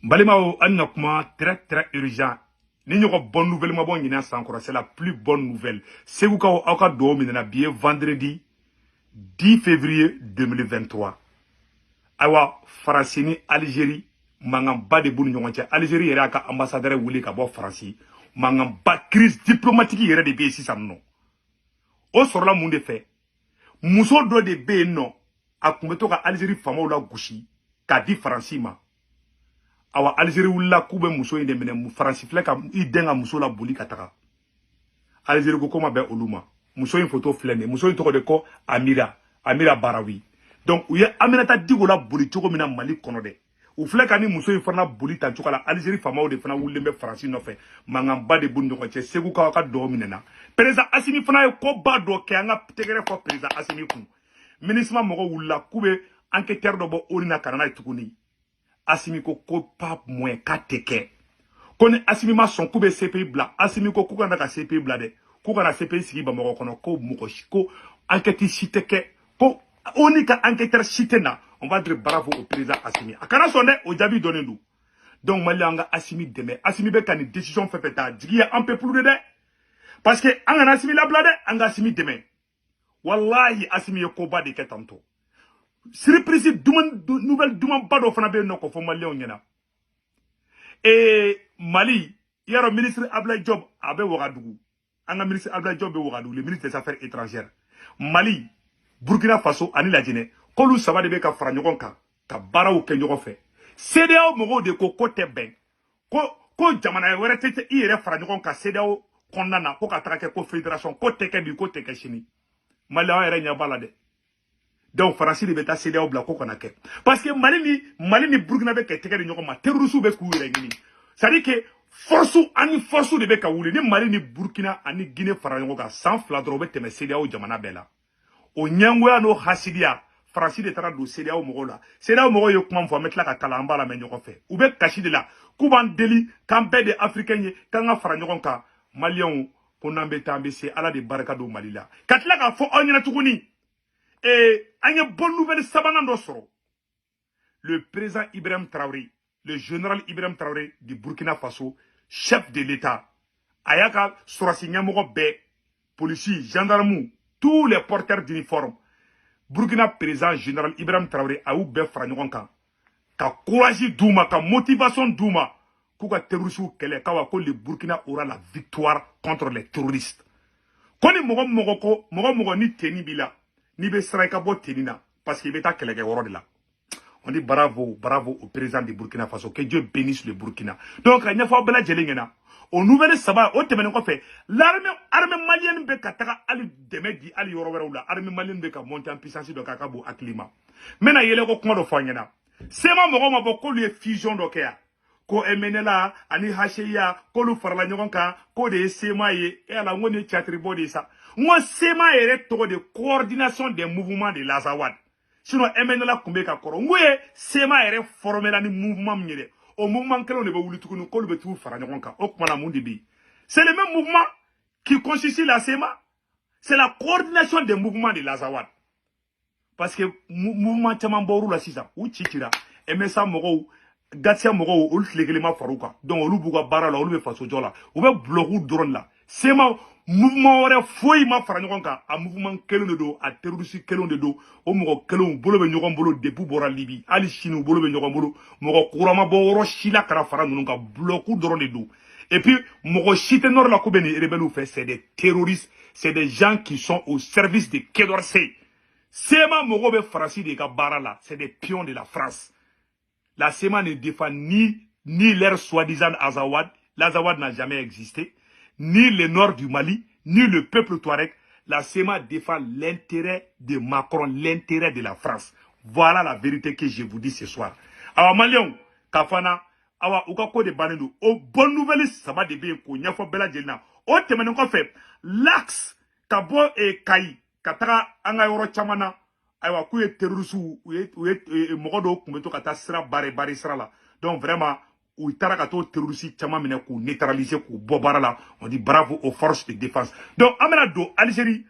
Balimao Annakuma, très urgent. Ni bonne nouvelle, ma bonne encore, c'est la plus bonne nouvelle. C'est vous qui avez vendredi 10 février 2023. Awa, Francini, Algérie, Mangamba de Bouni Algérie, il y a un ambassadeur Wuli Kabo France. Mangamba, crise diplomatique, il y a des pays ici, ça non. Au sur la monde fait. Mousso do de B non. A kumbeto ka Algérie fama la gouchi. Ka di Francima. Awa Algérie wula kube muso inde mene Franci fleka I denga muso la boli kataka. Algérie ko koma be oluma. Muso in photo flene. Muso in toko de ko Amira Barawi. Donc ou ye Aminata digo la boli choko mina Mali kono de. Ou fleka ni muso in fana boli tan choko la Algérie fama o de fana wulle be Franci no fe. Mangamba de bundo ko che segu ka do minena. Président Assimi fana ye ko ba do ke anga tegere fo président Assimi kun. Ministre mogo wula kube enquêteur do bo orina kanana tukuni. Assimi ko pas moins ka teke. Kone Assimi ma son kube CPI bla. Assimi ko kuka na ka CPI bla de. Kuka na CPI sigi ba mogo kono ko muko ko enquête chiteke ko onika enquêteur chitena. On va dire bravo au président Assimi. Akana sonne o jabi donné nous. Donc Malianga Assimi deme. Assimi be kan décision fait peta. Digi un peu plus de. Parce que anga Assimi la blade, anga Assimi deme. Wallahi Assimi yo koba de ketanto. Surprise nouvelle duman bado fana be noko fo Mali onyena. Et Mali, yaro ministre Abdoulaye Diop abe Ouagadougou. Anga ministre Abdoulaye Diop be Ouagadougou, le ministre des Affaires étrangères. Mali, Burkina Faso ani la Guinée. Kolu saba de be ka fara ɲɔgɔn kan ka baaraw kɛ ɲɔgɔn fɛ. CEDEAO mɔgɔw de ko tɛ bɛn. Ko jamana wɛrɛ tɛ I yɛrɛ fara ɲɔgɔn kan CEDEAO kɔnɔna na ko ka taga kɛ ko fédération ko tɛ kɛ bi ko tɛ kɛ sini. Mali an yɛrɛ ɲɛ b'a la dɛ. Donc Faransi de beta CEDEAO bla ko kana kɛ. Parce que Mali ni Burkina be kɛ tɛgɛ di ɲɔgɔn ma terroristes be k'u yɛrɛ ɲini. C'est-à-dire que force de be ka wuli ni Mali ni Burkina ani Guinée fara ɲɔgɔn kan san fila dɔrɔn u be tɛmɛ CEDEAO jamana bɛɛ la. O ɲɛngoya n'o hasidiya Faransi de taara don CEDEAO mɔgɔw la. CEDEAO mɔgɔw ye kuma fɔ an bɛ tila ka kalan an b'a lamɛn ɲɔgɔn fɛ. U be kasi de la k'u b'an deli k'an bɛɛ de africain ye k'an ka fara ɲɔgɔn kan Maliens ko n'an bɛ taa an bɛ se Ala de barika don Mali la. Ka tila k'a fɔ aw ɲɛna tuguni. Et il y a une bonne nouvelle sabanan d'Osoro. Le président Ibrahim Traoré, le général Ibrahim Traoré du Burkina Faso, chef de l'État, Ayaka Sorasinya Mogobe, policiers, gendarmes, tous les porteurs d'uniforme. Burkina président général Ibrahim Traoré a eu be franyoka. Ka courage douma, ka motivation douma. Kuka terroristes kele kawa ko le Burkina aura la victoire contre les terroristes. Koni mogo ni teni bila. Ni be strike bo tenina parce qu'il est à kelege woro de là. On dit bravo au président du Burkina Faso, que Dieu bénisse le Burkina. Donc il n'y a pas de gelingena. Au nouvel sabbat au temene ko fait l'armée malienne be kataka ali demedi ali woro woro la armée malienne be ka monter en puissance de kakabo aklima. Mena yele ko ko do fanyena. Sema mogo mabo ko le fusion do kea. Ko emenela ani hasheya ko lu farla nyogon ka ko de sema ye e ala ngoni chatri body sa. Moi, c'est ma de coordination des mouvements de l'Azawad. Sinon, MNLA Kumbeka Koro. Moi, c'est ma formé dans le mouvement mire. Au mouvement que l'on est voulu tout nous coller tout Faranjonka. C'est le même mouvement qui constitue la SEMA. C'est la coordination des mouvements de l'Azawad. Parce que mouvement Chamamboru la sisa ou Chichira, MSA Moro, Gatsia Moro, ou l'élément Farouka. Donc, on l'oublie Bara, on l'oublie face au Jola. On va bloquer drone là. SEMA. Mouvement wɛrɛ foyi ma fara ɲɔgɔn kan a mouvement kelen de do a terroriste kelen de do o mɔgɔ kelenw bolo bɛ ɲɔgɔn bolo depuis bɔra Libi hali sini bolo bɛ ɲɔgɔn bolo mɔgɔ kurama bɔ yɔrɔ si la kana fara ninnu kan bloc dɔrɔn de do et puis mɔgɔ si tɛ nord la ko bɛ nin rebelles fɛ c'est des terroristes c'est des gens qui sont au service de Quai d'Orsay SEMA mɔgɔw bɛ Faransi de ka baara la c'est des pions de la France la SEMA ne défend ni leur soi-disant Azawad l'Azawad n'a jamais existé ni le nord du Mali, ni le peuple touareg, la SEMA défend l'intérêt de Macron, l'intérêt de la France. Voilà la vérité que je vous dis ce soir. Awa Malion, Kafana, Awa Ukako de Banendo, au bonne nouvelle, ça va de bien, Nyafo Bela Djelna. Au témoin qu'on fait, l'axe, Kabo et Kayi, Katara, Angayoro Chamana, Awa Kouye Terusu, Morodo, Kumeto Kata Sra, Bare Sra la. Donc vraiment, où il a terroriste chamamine pour neutraliser pour bobara on dit bravo aux forces de défense donc amena do Algérie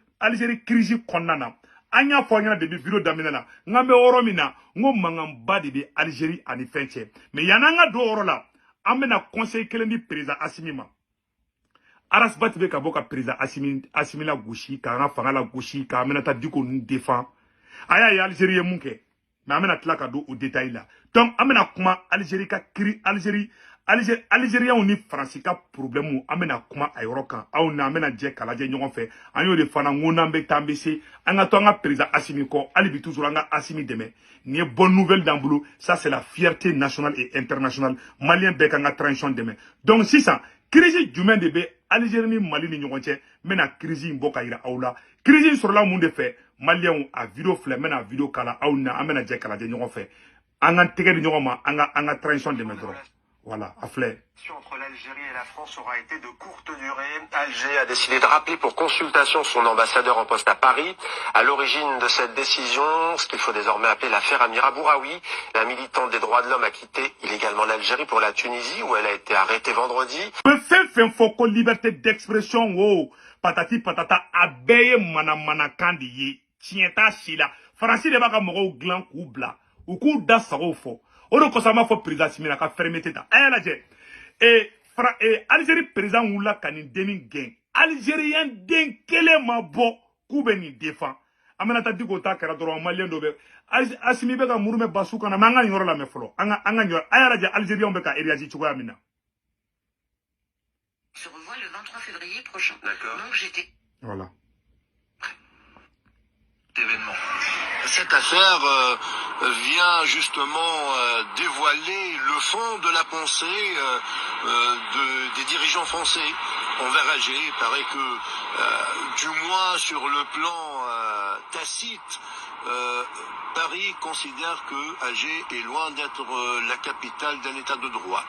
crise konana anya fo anya de video damina la ngambe oro mina ngo mangamba de Algérie ani fenche mais yananga do oro la amena conseil kelendi président Assimi ma Aras Bati be ka boka président Assimi la gauchi ka nga fanga la gauchi ka amena ta diko nous défend aya ya Algérie munke mais amena tla ka do au détail là donc amena kuma Algérie ka kiri Algérien ou ni français ka problème amena kuma ayoroka au na amena je kala je ñogon fe anyo de fana ngona mbe tambese anga to nga président Assimi ko ali bi toujours nga Assimi deme ni bonne nouvelle dans boulot ça c'est la fierté nationale et internationale malien be ka nga transition deme donc si ça crise jumain de be Algérie ni Mali ni ñogon che mena crise mboka ira aula crise sur la monde fait malien a vidéo flemme mena vidéo kala au na amena je kala je ñogon fe anga tege ni ñogon ma anga transition deme dro. Voilà, à fleur. Entre l'Algérie et la France aura été de courte durée. Alger a décidé de rappeler pour consultation son ambassadeur en poste à Paris. À l'origine de cette décision, ce qu'il faut désormais appeler l'affaire Amira Bouraoui, la militante des droits de l'homme a quitté illégalement l'Algérie pour la Tunisie où elle a été arrêtée vendredi. Fait faut liberté d'expression, oh, patati patata, abeye mana kandi tienta shila. Francis de baka moro glan koubla, ou kou da saro fo. Oro ko sama fo président Simina ka fermeté ta ayala je Algérie président wula kani demi gen Algérien den kele ma bo kube ni défend amena ta digo ta kera doro malien do be Assimi be ka murume basu kana manga nyoro la me folo anga nyoro ayala je Algérien be ka réagir ci ko amina se revoit le 23 février prochain. D'accord. Donc j'étais voilà. Événement. Cette affaire vient justement dévoiler le fond de la pensée des dirigeants français envers Alger. Il paraît que, du moins sur le plan tacite, Paris considère que Alger est loin d'être la capitale d'un état de droit.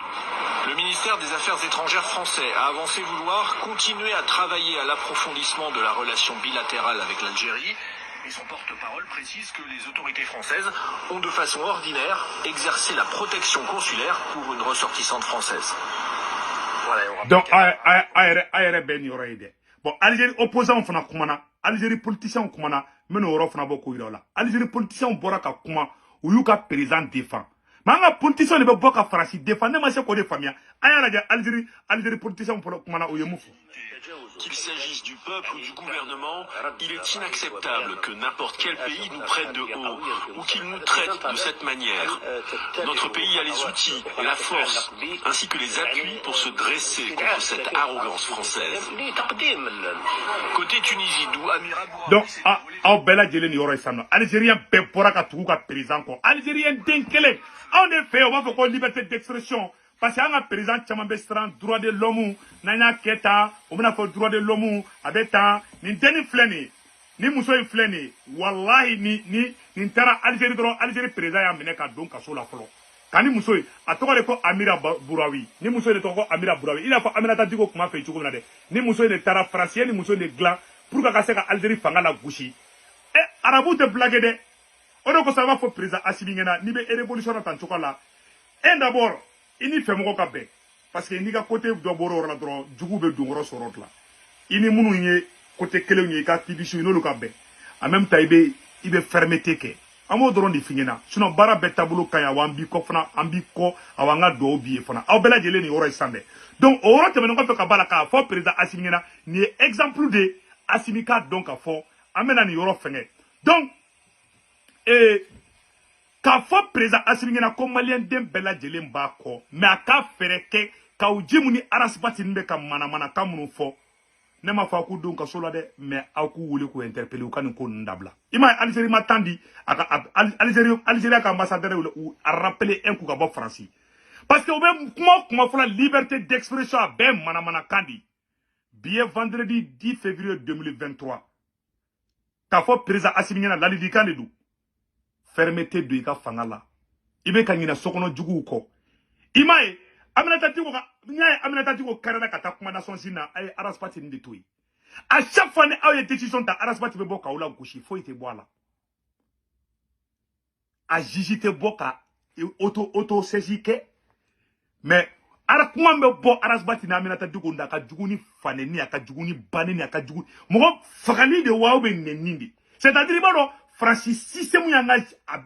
Le ministère des Affaires étrangères français a avancé vouloir continuer à travailler à l'approfondissement de la relation bilatérale avec l'Algérie. Et son porte-parole précise que les autorités françaises ont de façon ordinaire exercé la protection consulaire pour une ressortissante française. Voilà, Donc, aïe ben yoroide. Bon, Algérie opposant fana kumana, Algérie politicien kumana, men oro fana boko irola. Algérie politicien boraka kuma, ou yuka président défend. Manga politicien ne be boka farasi défend, ne ma se ko de famia. Aïe Algérie politicien kumana ou yemufu. Qu'il s'agisse du peuple ou du gouvernement, il est inacceptable que n'importe quel pays nous prenne de haut ou qu'il nous traite de cette manière. Notre pays a les outils, la force, ainsi que les appuis pour se dresser contre cette arrogance française. Côté Tunisie, d'où Amira Bouraoui s'est Donc, bella jelen yoro isano. Algérien be poraka tuka président ko. Algérien denkele. En effet, on va faire liberté d'expression. Parce qu'il y a un président qui a droit de l'homme, nanya keta, on a fait droit de l'homme, avec un, ni deni fleni, ni muso fleni, wallahi ni tara Algérie droit, Algérie président ya meneka donc à la flo. Kani muso, a toko de ko Amira Bouraoui, ni muso de toko Amira Bouraoui, il a fait Amira Tadiko kuma fait chuko nade, ni muso de tara français, ni muso de glan, pour que kase ka Algérie fanga la gouchi. Eh, arabu te blague de, on ko ça va faut président Assimi ngena, ni be révolution na tan chuko la. Et d'abord, ini fait mon kabé parce que ni ka côté do boro la dro djugu be dungoro sorot la ini munu nye côté kele nye ka tibisu no lu kabé en même temps ibe fermeté ke amo dron di finyena sinon bara be tabulu kaya wambi ko fana ambi ko awanga do bi fana aw bela jele ni oro isande donc oro te menon ko ka bala ka fo président Assimi ngena ni exemple de Assimi ka donc a fo amena ni oro fenge donc ka fo président Assimi ngena ko malien dem bela jelen ba ko mais aka fereke ka ujimu ni arasbati nbe ka mana ka munu fo ne ma fa ku don ka sola de mais aku wuli ko interpeller u kan ko ndabla ima Algérie ma tandi aka Algérie ka ambassadeur ou a rappeler un coup ka bo France parce que obe kuma fala liberté d'expression be mana kandi bien vendredi 10 février 2023 ka fo président Assimi ngena la lidikan de du fermeté de ika fangala ibe kanyina sokono jugu ko imae aminata tiko karada kata kuma na sonsina ay araspati ndi toyi à chaque fois ne aye décision ta araspati be boka ola gushi fo ite boala a jijite boka auto sesike mais ara kuma be bo araspati na aminata tiko ndaka juguni faneni aka juguni baneni aka juguni mo fagali de wawo be nenindi C'est-à-dire, bon, Francis, si c'est moi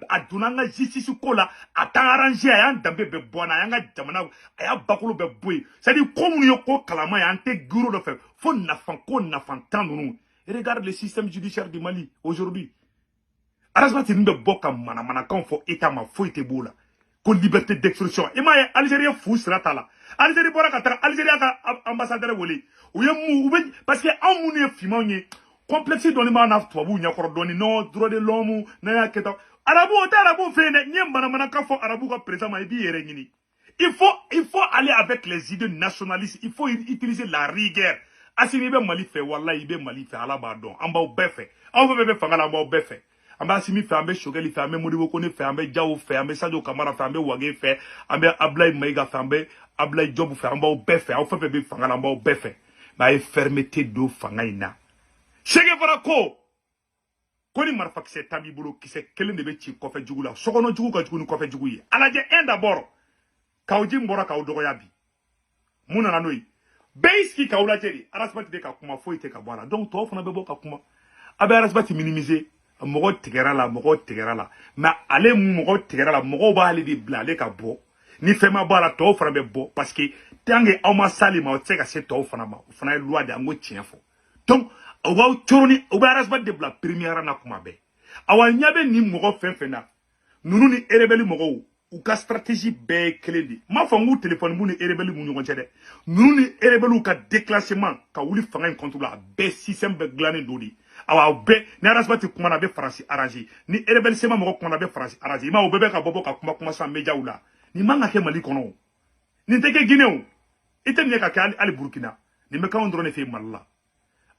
a donné justice ko la, a tant arrangé, a un dambe be bona, a un damana, a un bakolo be boy. C'est-à-dire, comme nous yoko kalama, a un te guro de fait, faut n'afan ko n'afan tant nous. Regarde le système judiciaire du Mali aujourd'hui. Arasma ti nimbe boka mana kan fo état ma fo ite bola. Ko liberté d'expression. Et ma Algérie fou sera tala. Algérie bora katara, Algérie ka ambassadeur woli. Ou ye parce que en mouné fimanye complexe doni ma na tuabu nyakoro doni no droit de l'homme na ya keta. Arabu ota arabu fene nyem mana kan fo arabu ka président ma bi yere ngini. Il faut aller avec les idées nationalistes, il faut utiliser la rigueur. Asimi be Mali fait wallahi be Mali fait ala ba don amba obefe. On veut be fangala amba obefe. Amba Asimi fait ambe Shogeli fait ambe Modibo Kone fait ambe Diao fait ambe Sadio Kamara fait ambe Wage fait ambe Ablaye Maïga fait ambe Ablaye Job fait amba obefe. On fait be fangala amba obefe. Ma fermeté do fangaina. Chege farako. Koni marfa ki se tabi bolo ki se kelen de be chi kofe jugu la. Sokono jugu ka jugu ni kofe jugu ye. Alaje un d'abord. Kaoji mbora ka odogo yabi. Muna nanoi. Beiski ka ulajeri. Arasbati de ka kuma fo ite ka bwana. Donc to fana bebo ka kuma. Abe arasbati minimiser. Mogo tigera la. Mais ale mogo tigera la. Mogo ba ale di blale ka bo. Ni fema ba la to fana be bo. Parce que tange auma sali ma o tseka se to fana ma. Fana loi de ango tien fo. Donc awa choroni oba arasbati de bla première na kuma be. Awa nyabe ni mogo fenfena. Nunu ni erebeli mogo ou ka stratégie be kelendi. Ma fangu téléphone mu ni erebeli mu nyon chede. Nunu ni erebeli ou ka déclassement ka wuli fanga en contre la be système be glané dodi. Awa be ni arasbati kuma na be France arrangé. Ni erebeli sema mogo kuma na be France arrangé. Ma obebe ka bobo ka kuma sa media ou la. Ni manga ke Mali kono. Ni teke Guinée. Ite ni ka ke ali Burkina. Ni me ka on drone fe Malla.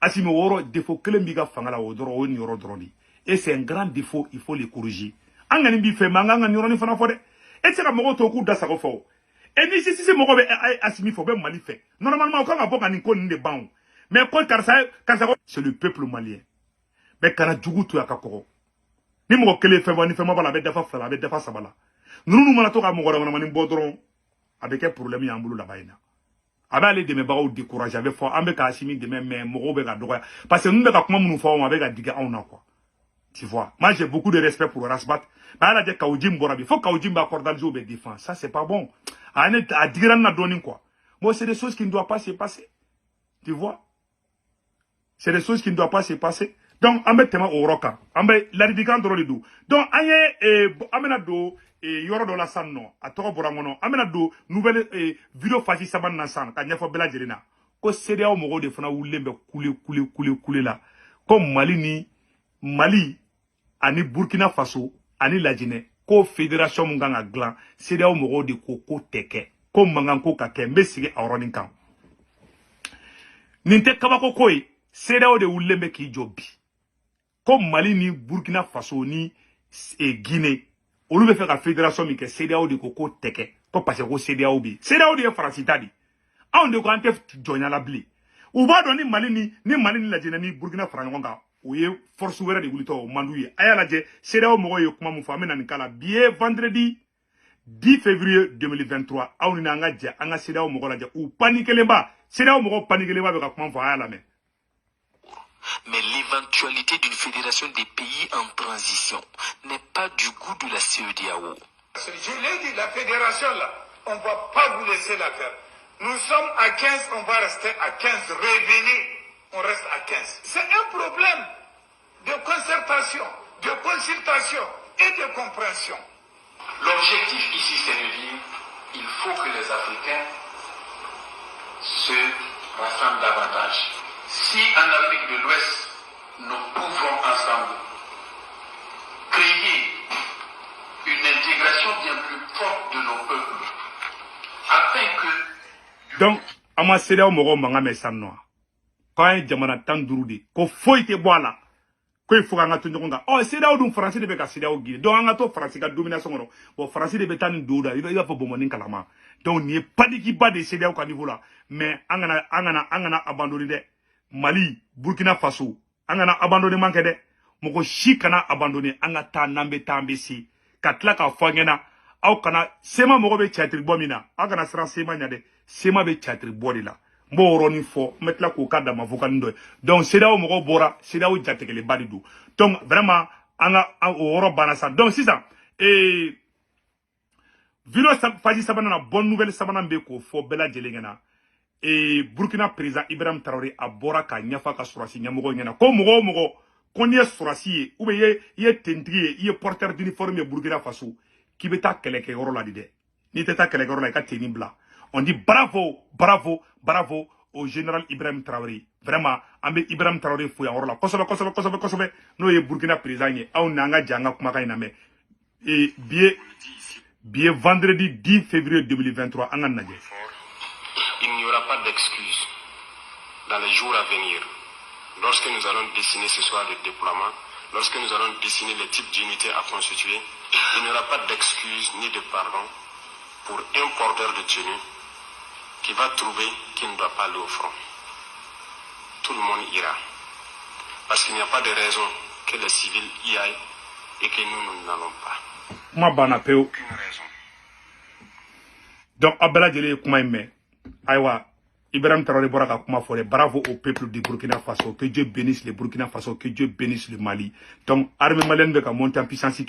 Asime woro défaut que le miga fangala odoro o nyoro droni. Et c'est un grand défaut, il faut le corriger. Angani bi fe manga ngani roni fana fode. Et c'est la mogo to ku da sako fo. Et ni si mogo be asimi fo be Mali fait. Normalement quand aboka ni ko ni ban. Mais quand c'est le peuple malien. Mais kana djugu to yakako. Ni mogo kele fe ni fe mabala be dafa fala be dafa sabala. Nunu mana to ka mogo na mani bodron avec un problème ya mbulu la baina. Abe ale de me ba o décourager avec fo ambe ka asimi de mais mogo be ga doya. Parce que nous be ka kuma munu fo on avec ga diga on na quoi. Tu vois, moi j'ai beaucoup de respect pour Rasbat. Mais elle a dit Kaoujim Borabi. Faut Kaoujim accorde le défense. Ça c'est pas bon. À dire na donné quoi. Moi c'est des choses qui ne doivent pas se passer. Tu vois? C'est des choses qui ne doivent pas se passer. Donc ambe tema au roka. Ambe l'aridikan drolido. Donc aye amena do yoro do la sanno. A toko boramono. Amena do nouvelle vidéo faci saban nansan. Kanya fo bela jelena. Ko CEDEAO o mogo de fana wulembe koule là. Comme Mali ani Burkina Faso ani Lajine ko fédération munganga glan CEDEAO mogo de ko teke ko manganko ka ke mbesige awronin kan ninte kabako koy CEDEAO de wulembe ki jobi ko Mali ni Burkina Faso ni Guinée olu be fe ka fédération mi ke CEDEAO de ko teke ko parce que CEDEAO bi CEDEAO de Francita di on de ko ante jonya la bli ou ba do ni Mali ni Lajine ni Burkina Faso ou ye force wera de wulito mandouye ayala je CEDEAO mogo ye kuma mu famena ni kala bien vendredi 10 février 2023 awni na nga je anga CEDEAO mogo la je ou paniquelemba CEDEAO mogo paniquelemba be ka kuma fa ayala mais l'éventualité d'une fédération des pays en transition n'est pas du goût de la CEDEAO. Je l'ai dit, la fédération là, on ne va pas vous laisser la faire. Nous sommes à 15, on va rester à 15. Revenez. On reste à 15. C'est un problème de concertation, de consultation et de compréhension. L'objectif ici, c'est de dire qu'il faut que les Africains se rassemblent davantage. Si en Afrique de l'Ouest, nous pouvons ensemble créer une intégration bien plus forte de nos peuples, afin que... Donc, à ma CEDEAO mogo manga mesano. Quand jamana tandurudi ko foite boala ko il faut nga to ngonga oh CEDEAO dum français de be ka CEDEAO gi donc nga to français ka domination ngoro bon français de be tan douda il va faut bomonin kalama donc ni padiki ba de CEDEAO ka niveau là mais angana abandonner de Mali Burkina Faso angana abandonner manke de moko shikana abandonner anga ta nambe tambesi katla ka fangena au kana sema moko be chatri bomina agana sera sema nyade sema be chatri bodila Mboroni fo metla ko kada mavoka ndo. Donc c'est là où mo bora, c'est là où jatekele badidu. Donc vraiment anga oro banasa. Donc c'est ça. Et Vilo faji sabana na bonne nouvelle sabana mbeko fo bela jelengena. Et Burkina président Ibrahim Traoré a bora ka nyafa ka surasi nyamogo ngena. Ko mogo qu'on y est surasi ou bien y est tentri y est porteur d'uniforme Burkina Faso qui beta keleke oro la dide. Ni teta keleke oro la ka teni bla. On dit bravo, bravo, bravo au général Ibrahim Traoré. Vraiment, ambe Ibrahim Traoré fouya oro la. Kosobe. No ye Burkina président ye. Au nanga janga kumaka iname. Et bien vendredi 10 février 2023, en Nagé. Il n'y aura pas d'excuses dans les jours à venir. Lorsque nous allons dessiner ce soir le déploiement, lorsque nous allons dessiner les types d'unités à constituer, il n'y aura pas d'excuses ni de pardon pour un porteur de tenue qui va trouver qu'il ne doit pas aller au front. Tout le monde ira. Parce qu'il n'y a pas de raison que les civils y aillent et que nous n'allons pas. Aucune raison. Donc, Abela Djele Koumaïme, Aïwa, Ibrahim Traoré Boraka Kouma Fore, bravo au peuple du Burkina Faso, que Dieu bénisse le Burkina Faso, que Dieu bénisse le Mali. Donc, armée malienne beka monter en puissance,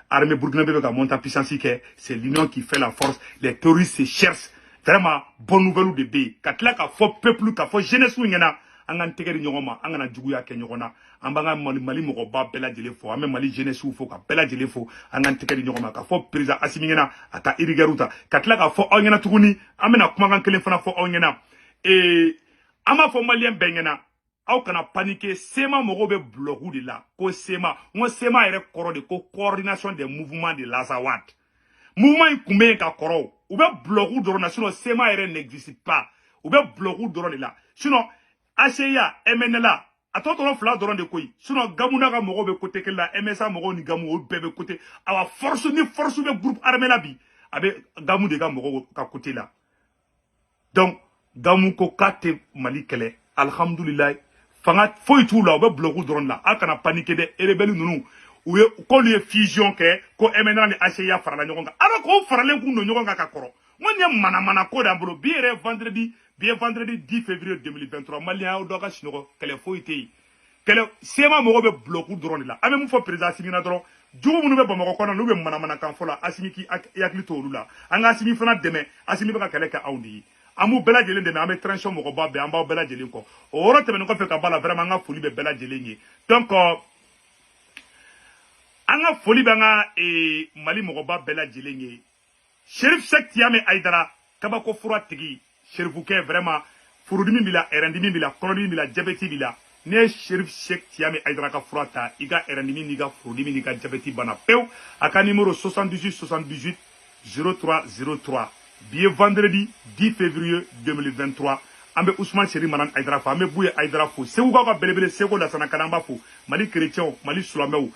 armée burkinabé beka monter en puissance, c'est l'union qui fait la force. Les terroristes se cherchent. Vraiment, bonne nouvelle de B. Katla ka fo peuple, ka fo jeunesse ou ngena, angan tegeri nyogoma, angana djuguya ke nyogona, ambanga Mali moko ba bela jele fo, ame Mali jeunesse ou fo ka bela jele fo, angan tegeri nyogoma ka fo président Assimi ngena, ata irigaruta, katla ka fo ongena tuguni, amena kumagan kelen fana fo ongena. Et ama fo malien bengena, au kana paniquer, sema moko be bloku de la, ko sema, on sema ere koro de ko coordination des mouvements de l'Azawad. Mouvement combien ka koro, ou bien bloku de sinon sema ere n'existe pas, ou bien bloku de la, sinon ACA, MNLA, attends fla doron de koi, sinon gamuna ka moko be côté que la MSA moko ni gamu ou bebe côté, awa force be groupe armé la bi, abe gamu de ga moko ka côté là. Donc gamu ko kate Mali kele, alhamdulillah, fanga foi tout là, ou be bloku doron là, akana paniquer de rebelle nunu. Ou qu'on y fusion que ko MNLA ni ACA farala nyokonga. Alors ko farala kundo nyokonga ka koro. Moi mana ko d'ambolo bien vendredi 10 février 2023 Malien au doga chinois qu'elle faut été qu'elle c'est ma mogo bloqué drone là avec mon frère président Assimi na drone du mu be bamako kona no be mana kan fola Assimi ki yakli to lula anga Assimi fana deme Assimi be ka kele ka awndi amu bela jelen de na ame transition mogo ba be amba bela jelen ko o rote be no ko fe ka bala vraiment nga foli be bela jelen ni donc anga foli be nga Mali mogo ba bela jelen ni Chérif Seck Tiamé Aïdara kabako fura tigi Cherifouke vraiment furudimi bila erandimi bila kolodimi bila diabète bila ne Chérif Seck Tiamé Aïdara ka furata iga erandimi ni ga furudimi ni ga diabète bana peu aka numéro 78 0303 bien vendredi 10 février 2023 ambe Ousmane Seri Manan Aïdara fa ambe Bouye Aïdara fo sewuka ka belebele seko la sana kanamba fo Mali chrétien Mali sulameu